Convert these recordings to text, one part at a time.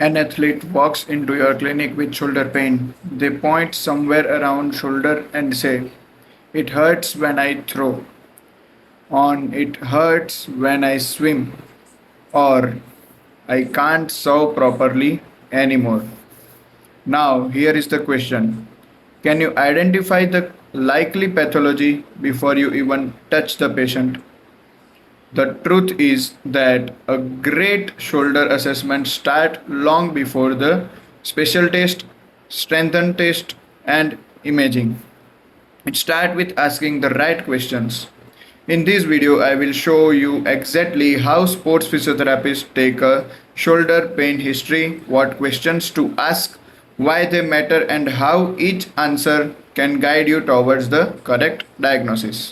An athlete walks into your clinic with shoulder pain. They point somewhere around shoulder and say, "It hurts when I throw," on "It hurts when I swim," or "I can't sew properly anymore." Now, here is the question: can you identify the likely pathology before you even touch the patient? The truth is that a great shoulder assessment starts long before the special test, strengthen test, and imaging. It starts with asking the right questions. In this video, I will show you exactly how sports physiotherapists take a shoulder pain history, what questions to ask, why they matter, and how each answer can guide you towards the correct diagnosis.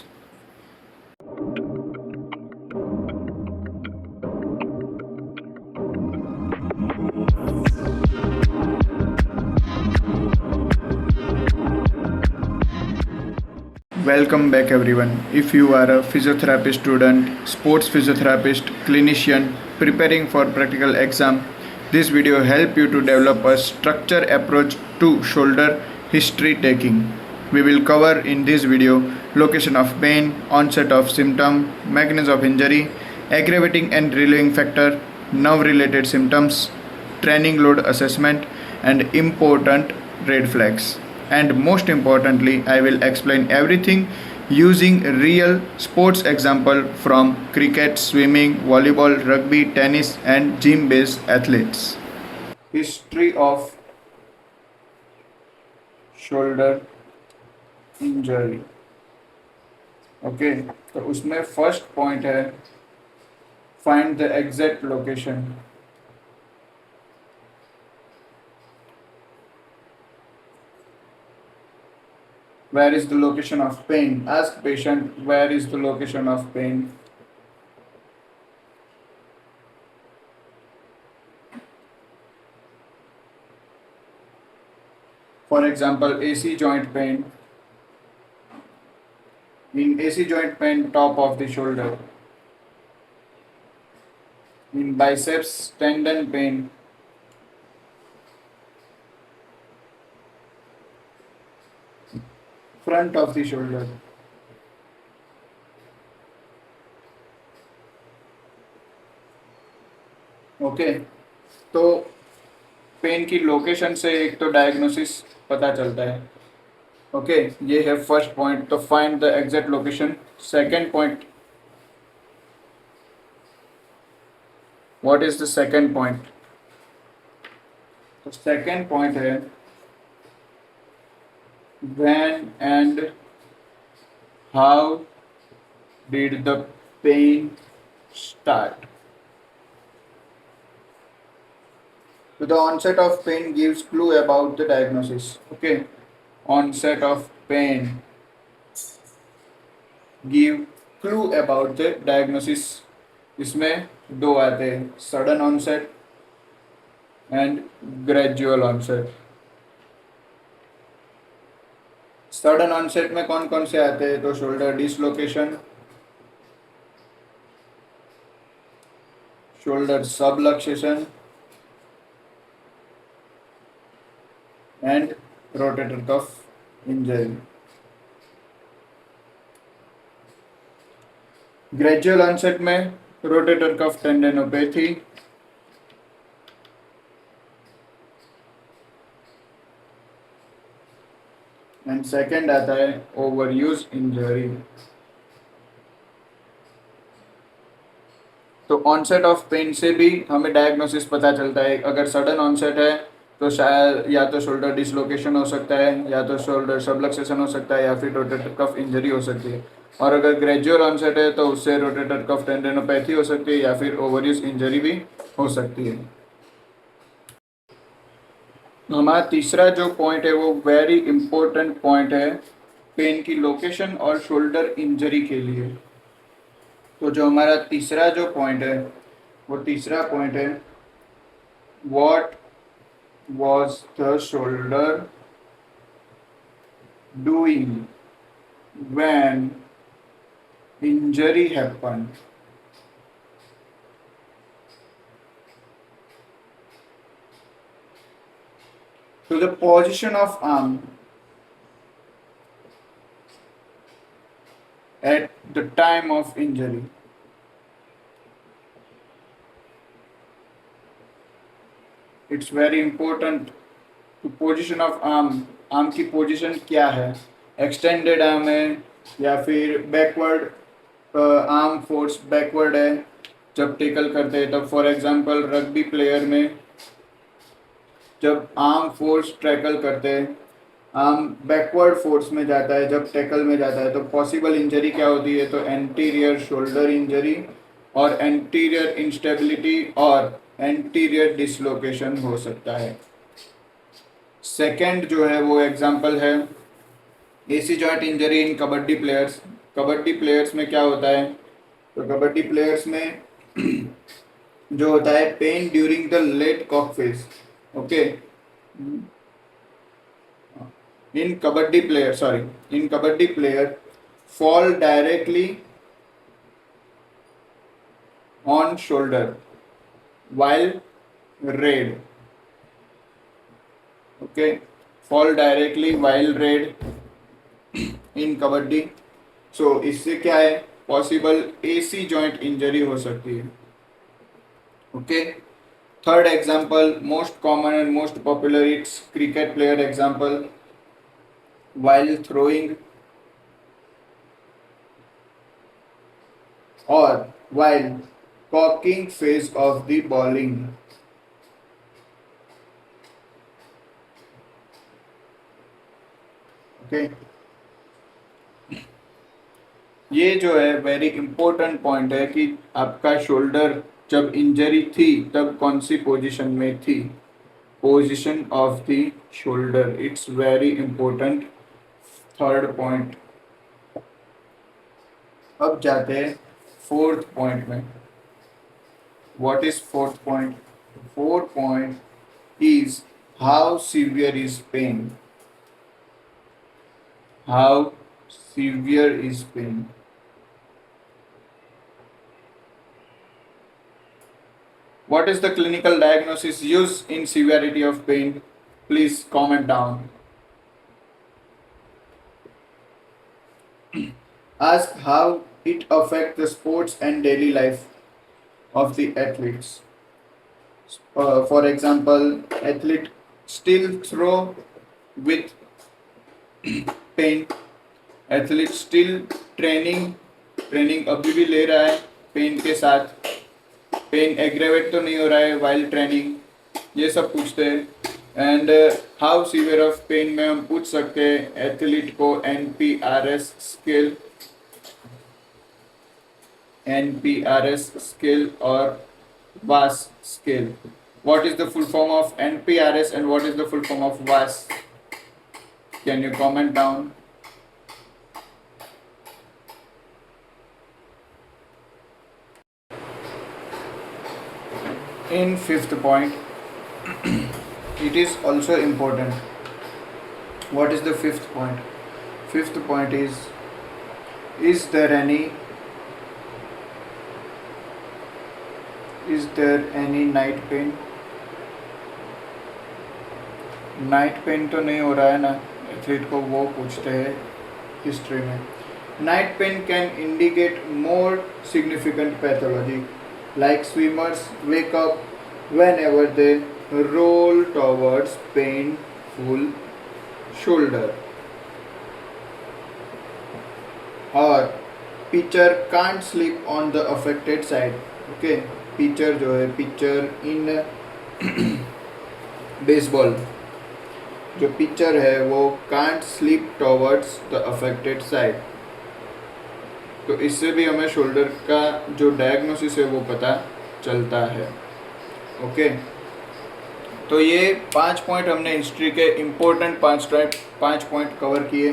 Welcome back, everyone. If you are a physiotherapy student, sports physiotherapist, clinician preparing for practical exam, this video help you to develop a structured approach to shoulder history taking. We will cover in this video location of pain, onset of symptom, mechanism of injury, aggravating and relieving factor, nerve related symptoms, training load assessment, and important red flags. And most importantly, I will explain everything using real sports example from cricket, swimming, volleyball, rugby, tennis, and gym based athletes. History of shoulder injury. Okay, तो उसमें first point है find the exact location. Where is the location of pain? Ask patient where is the location of pain. For example, AC joint pain. In AC joint pain, top of the shoulder. In biceps tendon pain, front of the shoulder. Okay, तो pen की location से एक तो diagnosis पता चलता है. Okay, ये है फर्स्ट पॉइंट, तो find the exact location. Second point, what is the second point? तो सेकंड पॉइंट है when and how did the pain start? So the onset of pain gives clue about the diagnosis. Okay, onset of pain give clue about the diagnosis. इसमें दो आते हैं, sudden onset and gradual onset. Sudden onset में कौन कौन से आते हैं? तो shoulder dislocation, shoulder subluxation and rotator cuff injury. Gradual onset में rotator cuff tendinopathy, and second आता है ओवरयूज इंजरी. तो ऑनसेट ऑफ पेन से भी हमें डायग्नोसिस पता चलता है. अगर सडन ऑनसेट है तो शायद या तो शोल्डर डिसलोकेशन हो सकता है, या तो शोल्डर सबलक्सेशन हो सकता है, या फिर रोटेटर कफ इंजरी हो सकती है. और अगर ग्रेजुअल ऑनसेट है तो उससे रोटेटर कफ टेंडेनोपैथी हो सकती है, या फिर ओवरयूज इंजरी भी हो सकती है. हमारा तीसरा जो पॉइंट है वो वेरी इंपॉर्टेंट पॉइंट है पेन की लोकेशन और शोल्डर इंजरी के लिए. तो जो हमारा तीसरा जो पॉइंट है वो तीसरा पॉइंट है what was the shoulder doing when injury happened. to the position of arm at the time of injury. It's very important to position of arm. Arm की पोजीशन क्या है, एक्सटेंडेड आर्म है या फिर बैकवर्ड आर्म फोर्स बैकवर्ड है जब tackle करते हैं तब. फॉर एग्जांपल रग्बी प्लेयर में जब आर्म फोर्स टैकल करते हैं, आर्म बैकवर्ड फोर्स में जाता है जब टैकल में जाता है, तो पॉसिबल इंजरी क्या होती है, तो एंटीरियर शोल्डर इंजरी और एंटीरियर इंस्टेबिलिटी और एंटीरियर डिसलोकेशन हो सकता है. सेकंड जो है वो एग्जांपल है AC joint injury in kabaddi players. Kabaddi players में क्या होता है, तो कबड्डी प्लेयर्स में जो होता है pain during the late cock phase. Okay, in kabaddi player fall directly on shoulder while raid. Okay, fall directly while raid in kabaddi. So इससे क्या है, पॉसिबल एसी जॉइंट इंजरी हो सकती है. Okay, third example most common and most popular, it's cricket player example. while throwing or while cocking phase of the bowling. Okay, ये जो है very important point है कि आपका शोल्डर जब इंजरी थी तब कौन सी पोजीशन में थी. Position of the shoulder, it's very important. Third point. अब जाते हैं फोर्थ पॉइंट में. What is fourth point? Fourth point is how severe is pain. How severe is pain. What is the clinical diagnosis used in severity of pain? Please comment down. Ask how it affects the sports and daily life of the athletes. For example, athlete still throw with pain. Athlete still training अभी भी ले रहा है pen के साथ. Pen aggravate तो नहीं हो रहा है वाइल ट्रेनिंग, ये सब पूछते हैं. And how severe of pain में हम पूछ सकते हैं एथलीट को NPRS स्केल और VAS scale. What is the full form of NPRS and what is the full form of VAS? Can you comment down? In fifth point, it is also important. What is the fifth point? Fifth point is there any night pain? Night pain तो नहीं हो रहा है ना athlete को, वो पूछते हैं हिस्ट्री में. Night pain can indicate more significant pathology like swimmers wake up whenever they roll towards painful shoulder, or pitcher can't sleep on the affected side. Okay, pitcher जो है pitcher in baseball, जो pitcher है वो can't sleep towards the affected side. तो इससे भी हमें shoulder का जो डायग्नोसिस है वो पता चलता है. ओके, तो ये 5 पॉइंट हमने हिस्ट्री के इम्पोर्टेंट 5 पॉइंट कवर किए,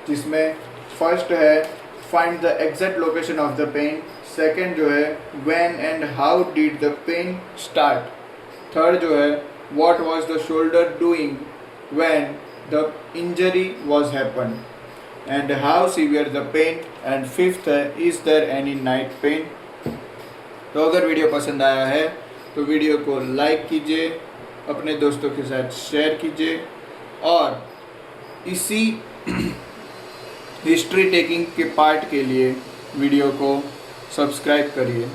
जिसमें फर्स्ट है find the exact location of the pain. Second जो है when and how did the pain start. Third जो है what was the shoulder doing when the injury was happen and how severe the pain. and fifth है is there any night pain. तो अगर video पसंद आया है तो video को लाइक कीजिए, अपने दोस्तों के साथ शेयर कीजिए और इसी हिस्ट्री टेकिंग के पार्ट के लिए वीडियो को सब्सक्राइब करिए।